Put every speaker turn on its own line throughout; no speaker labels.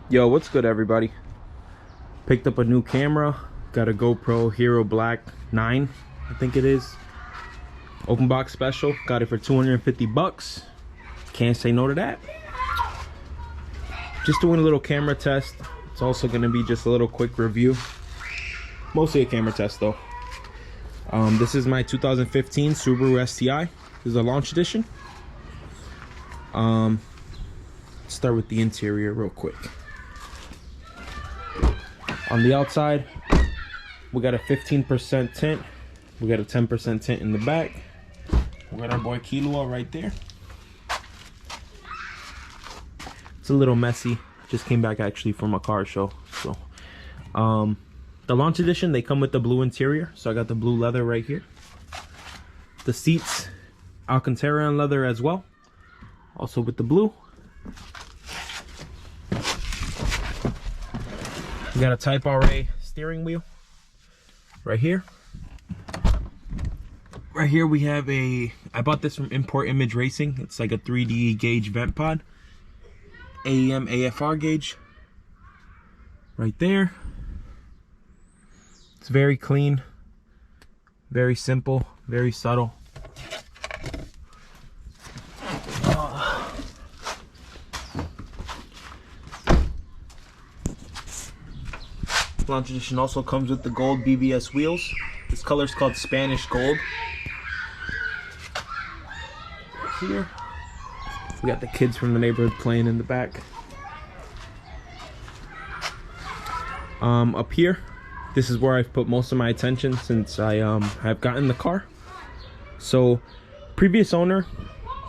Yo, what's good, everybody? Picked up a new camera. Got a GoPro Hero Black 9, I think it is. Open box special. Got it for 250 bucks. Can't say no to that. Just doing a little camera test. It's also going to be just a little quick review. Mostly a camera test though. This is my 2015 Subaru STi. This is a launch edition. Let's start with the interior real quick. On the outside, we got a 15% tint. We got a 10% tint in the back. We got our boy Kilua right there. It's a little messy. Just came back actually from a car show. So, the launch edition, they come with the blue interior. So I got the blue leather right here. The seats, Alcantara leather as well. Also with the blue. We got a Type RA steering wheel right here. Right here we have I bought this from Import Image Racing. It's like a 3D gauge vent pod. AEM AFR gauge. Right there. It's very clean. Very simple. Very subtle. Launch edition also comes with the gold BBS wheels. This color is called Spanish Gold. Here we got the kids from the neighborhood playing in the back. Up here, this is where I've put most of my attention since I have gotten the car. So previous owner,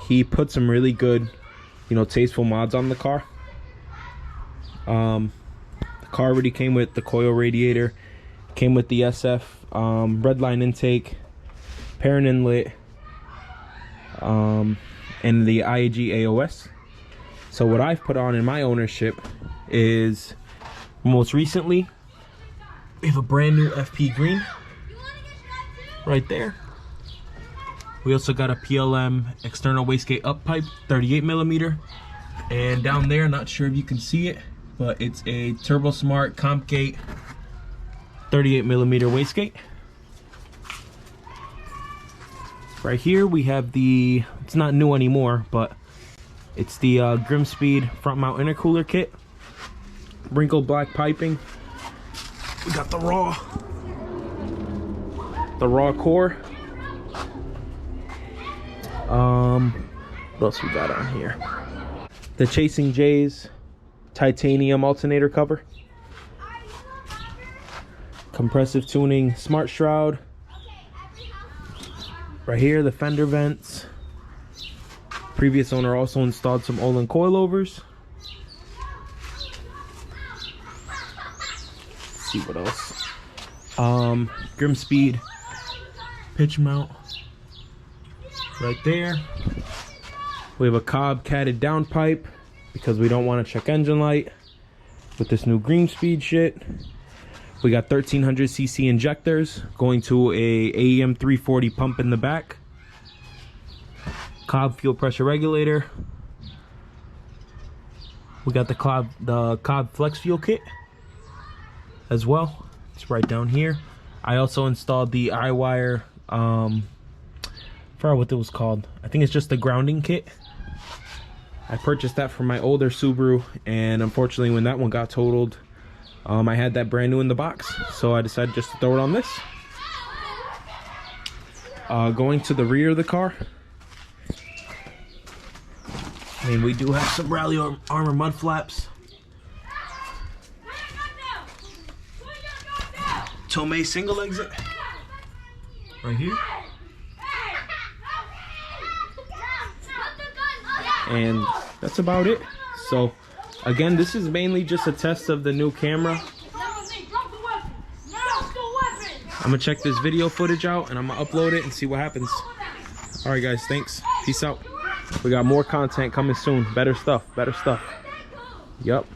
he put some really good, tasteful mods on the car. The car already came with the coil radiator, came with the SF, redline intake, parent inlet, and the IAG AOS. So what I've put on in my ownership is, most recently, we have a brand new FP green right there. We also got a PLM external wastegate up pipe, 38mm, and down there, not sure if you can see it, but it's a Turbo Smart Compgate 38mm wastegate. Right here we have it's not new anymore, but it's the Grimspeed front mount intercooler kit. Wrinkled black piping. We got the raw core. What else we got on here? The Chasing J's titanium alternator cover. Compressive tuning smart shroud. Right here, the fender vents. Previous owner also installed some Olin coilovers. Let's see what else. Grimspeed pitch mount right there. We have a Cobb catted downpipe because we don't want to check engine light with this new Grimspeed shit. We got 1300cc injectors going to a AEM 340 pump in the back. Cobb fuel pressure regulator. We got the Cobb flex fuel kit as well. It's right down here. I also installed the iWire, I forgot what it was called. I think it's just the grounding kit. I purchased that from my older Subaru, and unfortunately when that one got totaled, I had that brand new in the box, so I decided just to throw it on this. Going to the rear of the car, we do have some Rally Armor mud flaps. Tomei single exit right here. And that's about it. So again, this is mainly just a test of the new camera. I'm gonna check this video footage out and I'm gonna upload it and see what happens. All right guys, thanks, peace out. We got more content coming soon. Better stuff. Yup.